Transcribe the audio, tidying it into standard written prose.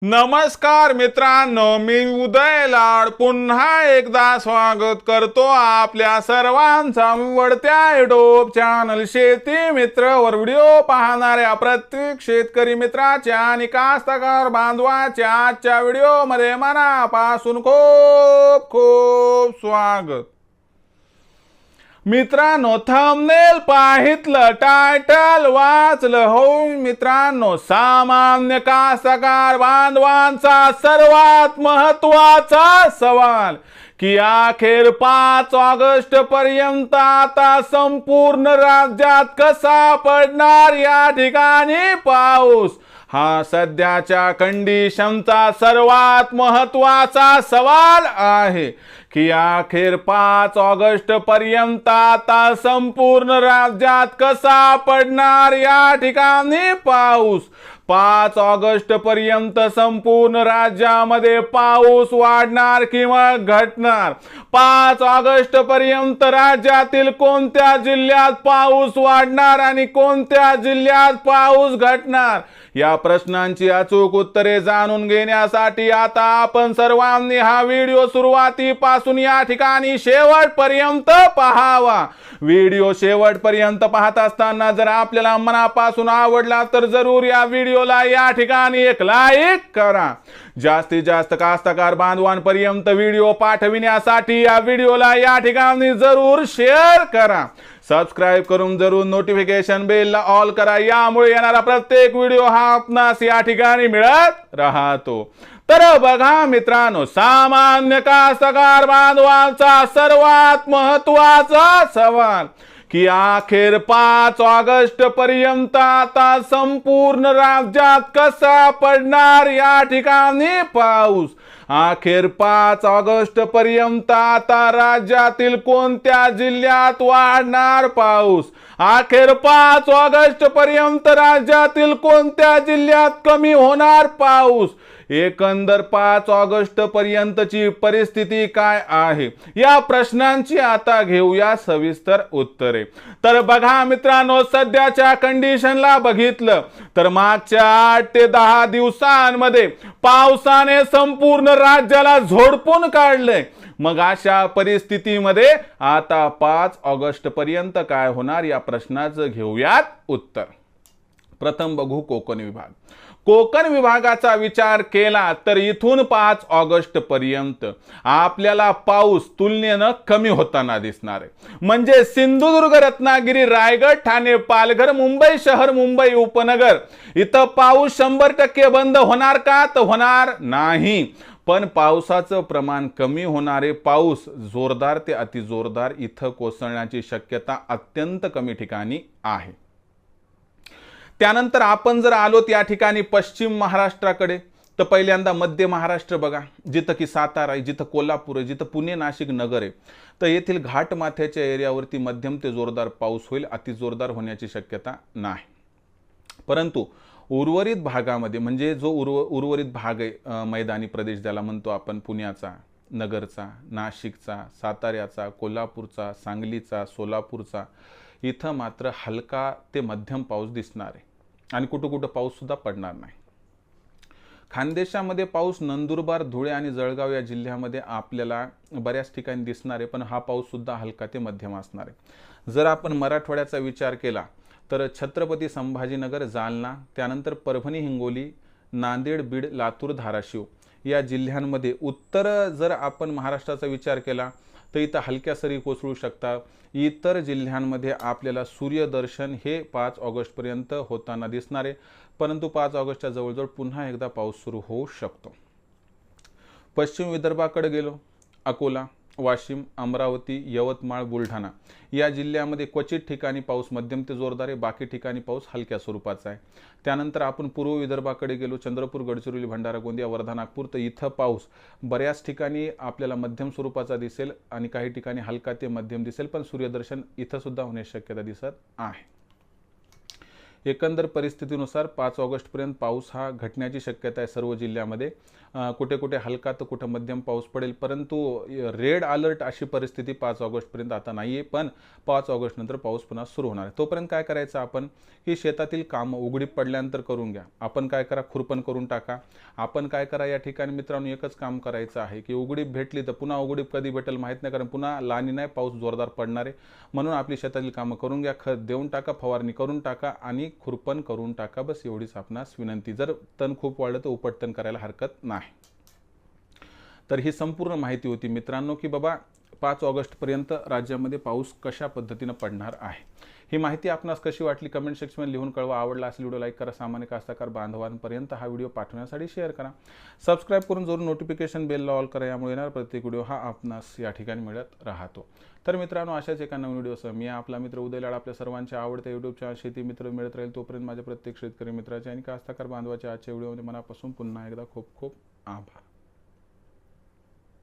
नमस्कार मित्रांनो, मी उदय लाड पुन्हा एकदा स्वागत करतो आपल्या सर्वांचा आवडत्या युट्यूब चॅनल शेती मित्र वर व्हिडिओ पाहणाऱ्या प्रत्येक शेतकरी मित्राच्या आणि कास्तकार बांधवाच्या आजच्या व्हिडिओमध्ये मनापासून खूप खूप स्वागत। मित्रांनो, थंबनेल पाहितलं, टायटल वाचलं हो मित्रांनो, सामान्य कास्तकार बांधवांचा सर्वात महत्त्वाचा सवाल की अखेर 5 ऑगस्ट पर्यंत आता संपूर्ण राज्यात कसा पडणार या ठिकाणी पाऊस, हा सध्याच्या कंडिशनचा सर्वात महत्त्वाचा सवाल आहे की अखेर 5 ऑगस्ट पर्यंत आता संपूर्ण राज्यात कसा पडणार या ठिकाणी पाऊस। 5 ऑगस्ट पर्यंत संपूर्ण राज्यामध्ये पाऊस वाढणार किंवा घटणार? 5 ऑगस्ट पर्यंत राज्यातील कोणत्या जिल्ह्यात पाऊस वाढणार आणि कोणत्या जिल्ह्यात पाऊस घटणार या प्रश्नांची अचूक उत्तरे जाणून घेण्यासाठी आता आपण सर्वांनी हा व्हिडिओ सुरुवातीपासून या ठिकाणी शेवटपर्यंत पाहावा। व्हिडिओ शेवटपर्यंत पाहत असताना जर आपल्याला मनापासून आवडला तर जरूर या व्हिडिओला या ठिकाणी एक लाईक करा। जास्तीत जास्त कास्तकार बांधवांपर्यंत व्हिडिओ पाठविण्यासाठी या व्हिडिओला या ठिकाणी जरूर शेअर करा। सबस्क्राइब करून जरूर नोटिफिकेशन बेलला ऑल करा, यामुळे येणारा प्रत्येक व्हिडिओ हा आपणास या ठिकाणी मिळत राहतो। तर बघा मित्रांनो, सामान्य कास्तकार बांधवांचा सर्वात महत्त्वाचा सवाल की अखेर 5 ऑगस्ट पर्यंत आता संपूर्ण राज्यात कसा पडणार या ठिकाणी पाऊस। अखेर 5 ऑगस्ट पर्यंत आता राज्यातील कोणत्या जिल्ह्यात वाढणार पाऊस? अखेर 5 ऑगस्ट पर्यंत राज्यातील कोणत्या जिल्ह्यात कमी होणार पाऊस? एकंदर 5 ऑगस्ट पर्यंतची परिस्थिती काय आहे या प्रश्नांची आता घेऊया सविस्तर उत्तरे। तर बघा मित्रांनो, सध्याच्या कंडिशनला बघितलं तर मागच्या 8 ते 10 दिवसांमध्ये पावसाने संपूर्ण राज्याला झोडपून काढले। मग अशा परिस्थितीमध्ये आता 5 ऑगस्ट पर्यंत काय होणार या प्रश्नाचं घेऊयात उत्तर। प्रथम बघू कोकण विभाग। कोकण विभागाचा विचार केला तर इथून 5 ऑगस्ट पर्यंत आपल्याला पाऊस तुलनेनं कमी होताना दिसणार आहे। म्हणजे सिंधुदुर्ग, रत्नागिरी, रायगड, ठाणे, पालघर, मुंबई शहर, मुंबई उपनगर इथं पाऊस 100% बंद होणार का? तर होणार नाही, पण पावसाचं प्रमाण कमी होणारे, पाऊस जोरदार ते अतिजोरदार इथं कोसळण्याची शक्यता अत्यंत कमी ठिकाणी आहे। त्यानंतर आपण जर आलो त्या ठिकाणी पश्चिम महाराष्ट्राकडे, तर पहिल्यांदा मध्य महाराष्ट्र बघा, जिथं की सातारा आहे, जिथं कोल्हापूर आहे, जिथं पुणे, नाशिक, नगर आहे, तर येथील घाटमाथ्याच्या एरियावरती मध्यम ते जोरदार पाऊस होईल, अतिजोरदार होण्याची शक्यता नाही। परंतु उर्वरित भागामध्ये, म्हणजे जो उर्वरित भाग आहे, मैदानी प्रदेश ज्याला म्हणतो आपण, पुण्याचा, नगरचा, नाशिकचा, साताऱ्याचा, कोल्हापूरचा, सांगलीचा, सोलापूरचा, इथं मात्र हलका ते मध्यम पाऊस दिसणार आहे आणि कुठं कुठं पाऊस सुद्धा पडणार नाही। खानदेशामध्ये पाऊस नंदुरबार, धुळे आणि जळगाव या जिल्ह्यामध्ये आपल्याला बऱ्याच ठिकाणी दिसणार आहे, पण हा पाऊस सुद्धा हलका ते मध्यम असणार आहे। जर आपण मराठवाड्याचा विचार केला तर छत्रपती संभाजीनगर, जालना, त्यानंतर परभणी, हिंगोली, नांदेड, बीड, लातूर, धाराशिव या जिल्ह्यांमध्ये, उत्तर जर आपण महाराष्ट्राचा विचार केला तर इथं हलक्या सरी कोसळू शकतात। इतर जिल्ह्यांमध्ये आपल्याला सूर्यदर्शन हे 5 ऑगस्ट पर्यंत होताना दिसणार आहे, परंतु 5 ऑगस्टच्या जवळजवळ पुन्हा एकदा पाऊस सुरू होऊ शकतो। पश्चिम विदर्भाकडे गेलो, अकोला, वाशिम, अमरावती, यवतमाळ, बुलढाणा या जिल्ह्यामध्ये क्वचित ठिकाणी पाऊस मध्यम ते जोरदार आहे, बाकी ठिकाणी पाऊस हलक्या स्वरूपाचा आहे। त्यानंतर आपण पूर्व विदर्भाकडे गेलो, चंद्रपूर, गडचिरोली, भंडारा, गोंदिया, वर्धा, नागपूर, तर इथं पाऊस बऱ्याच ठिकाणी आपल्याला मध्यम स्वरूपाचा दिसेल आणि काही ठिकाणी हलका ते मध्यम दिसेल, पण सूर्यदर्शन इथं सुद्धा होण्याची शक्यता दिसत आहे। एकंदर परिस्थितीनुसार 5 ऑगस्टपर्यंत पाऊस हा घटण्याची शक्यता आहे सर्व जिल्ह्यामध्ये. कुठे कुठे हलका तर कुठं मध्यम पाऊस पडेल, परंतु रेड अलर्ट अशी परिस्थिती 5 ऑगस्टपर्यंत आता नाही आहे. पण 5 ऑगस्टनंतर पाऊस पुन्हा सुरू होणार आहे. तोपर्यंत काय करायचं आपण, की शेतातील कामं उघडीप पडल्यानंतर करून घ्या. आपण काय करा, खुरपण करून टाका. आपण काय करा, या ठिकाणी मित्रांनो एकच काम करायचं आहे, की उघडीप भेटली तर पुन्हा उघडीप कधी भेटेल माहीत नाही, कारण पुन्हा लानी नाही, पाऊस जोरदार पडणार आहे. म्हणून आपली शेतातील कामं करून घ्या, खत देऊन टाका, फवारणी करून टाका आणि खुरपण करून टाका. बस एवढीच आपणास विनंती. जर तण खूप वाढलं तर उपटतण करायला हरकत नाही. तर ही संपूर्ण माहिती होती मित्रांनो, की बाबा 5 ऑगस्टपर्यंत राज्यामध्ये पाऊस कशा पद्धतीनं पडणार आहे. ही माहिती आपणास कशी वाटली कमेंट सेक्शनमध्ये लिहून कळवा. आवडला असेल व्हिडिओ लाईक करा. सामान्य कास्तकार बांधवांपर्यंत हा व्हिडिओ पाठवण्यासाठी शेअर करा. सबस्क्राईब करून जरूर नोटिफिकेशन बेलला ऑल करा. यामुळे येणार प्रत्येक व्हिडिओ हा आपणास या ठिकाणी मिळत राहतो. तर मित्रांनो, अशाच एका नवीन व्हिडिओसह मी आपला मित्र उदय लाड आपल्या सर्वांच्या आवडत्या यूट्यूब चॅनल शेती मित्र मिळत राहील. तोपर्यंत माझ्या प्रत्येक शेतकरी मित्राचे आणि कास्तकार बांधवाच्या आजच्या व्हिडिओमध्ये मनापासून पुन्हा एकदा खूप खूप आभार.